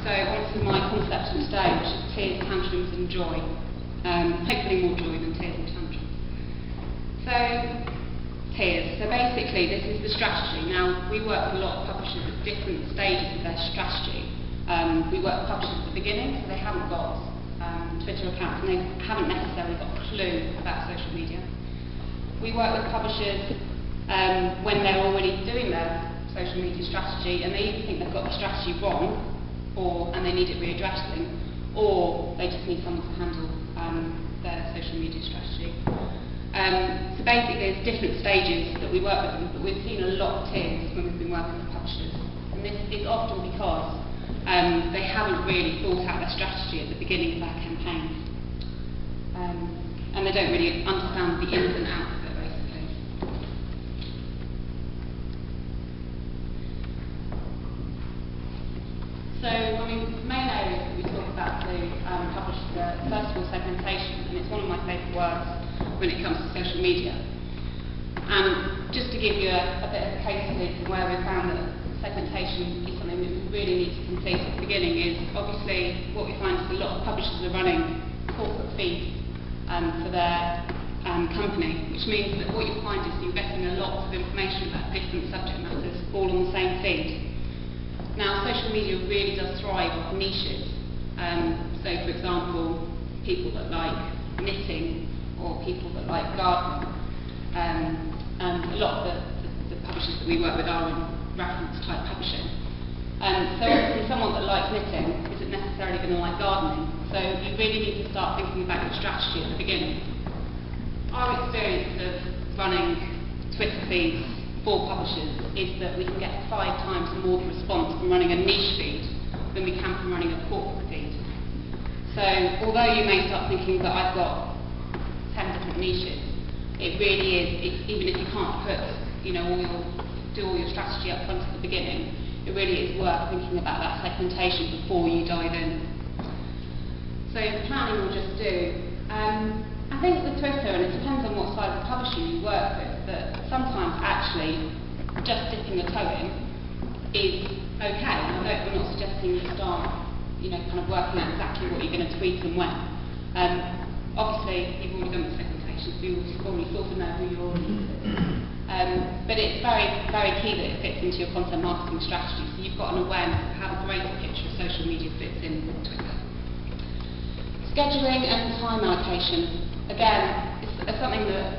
So onto my concept of today, which is tears, tantrums and joy. Hopefully more joy than tears and tantrums. So, tears. So basically this is the strategy. Now we work with a lot of publishers at different stages of their strategy. We work with publishers at the beginning, so they haven't got Twitter accounts and they haven't necessarily got a clue about social media. We work with publishers when they're already doing their social media strategy and they either think they've got the strategy wrong and they need it readdressing, or they just need someone to handle their social media strategy. So basically there's different stages that we work with them, but we've seen a lot of tears when we've been working with publishers. And this is often because they haven't really thought out their strategy at the beginning of their campaigns. And they don't really understand the ins and outs of it, basically. So, I mean, the main areas that we talk about to publishers are, first of all, segmentation, and it's one of my favourite words when it comes to social media. And just to give you a bit of a case study from where we found that segmentation is something that we really need to complete at the beginning is, obviously, what we find is a lot of publishers are running corporate feeds for their company, which means that what you find is you're getting a lot of information about different subject matters all on the same feed. Now, social media really does thrive on niches. So, for example, people that like knitting or people that like gardening. And a lot of the publishers that we work with are in reference type publishing. So obviously someone that likes knitting isn't necessarily going to like gardening. So you really need to start thinking about your strategy at the beginning. Our experience of running Twitter feeds for publishers is that we can get 5 times more response from running a niche feed than we can from running a corporate feed. So although you may start thinking that I've got 10 different niches, it really is, even if you can't put, do all your strategy up front at the beginning, it really is worth thinking about that segmentation before you dive in. So the planning we'll just do. I think with Twitter, and it depends on what size of publisher you work with, that sometimes actually just dipping your toe in is okay. We're not suggesting you start, kind of working out exactly what you're going to tweet and when. Obviously, you've already done the segmentation, so you've already sort of know who your audience is. But it's very, very key that it fits into your content marketing strategy, so you've got an awareness of how the greater picture of social media fits in with Twitter. Scheduling and time allocation. Again, it's something that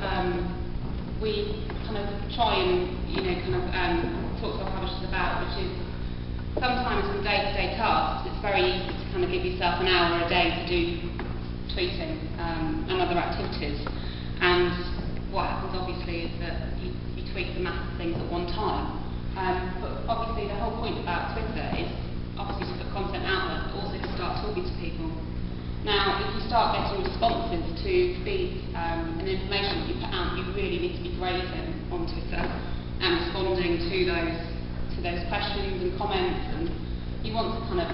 we kind of try and talk to our publishers about, which is sometimes with day-to-day tasks, it's very easy to kind of give yourself an hour a day to do tweeting and other activities. And what happens obviously is that you tweet the massive things at one time. But obviously the whole point about Twitter is obviously to put content out there, but also to start talking to people. Now, if you start getting responses to feeds and information that you put out, you really need to be grazing on Twitter and responding to those questions and comments, and you want to kind of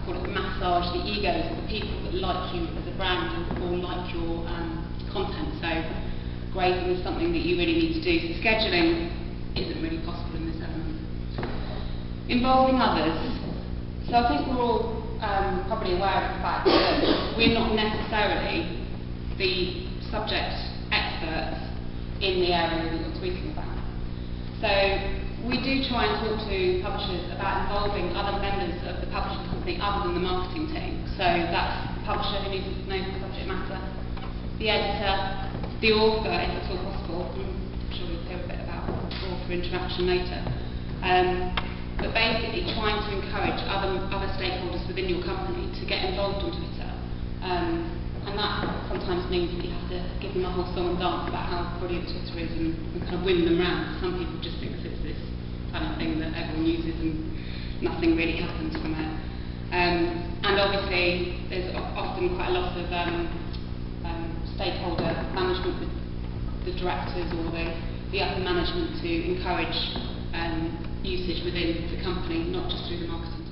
call it massage the egos of the people that like you as a brand or like your content. So grazing is something that you really need to do. So scheduling isn't really possible in this element. Involving others. So I think we're all probably aware of the fact that we're not necessarily the subject experts in the area that you're tweeting about. So we do try and talk to publishers about involving other members of the publishing company other than the marketing team. So that's the publisher who needs to know the subject matter, the editor, the author, if at all possible. I'm sure we'll hear a bit about author interaction later. But basically trying to encourage other stakeholders within your company to get involved on Twitter. And that sometimes means that you have to give them a whole song and dance about how brilliant Twitter is and kind of win them round. Some people just think that it's this kind of thing that everyone uses and nothing really happens from it. And obviously there's often quite a lot of stakeholder management with the directors or the upper management to encourage usage within the company, not just through the marketing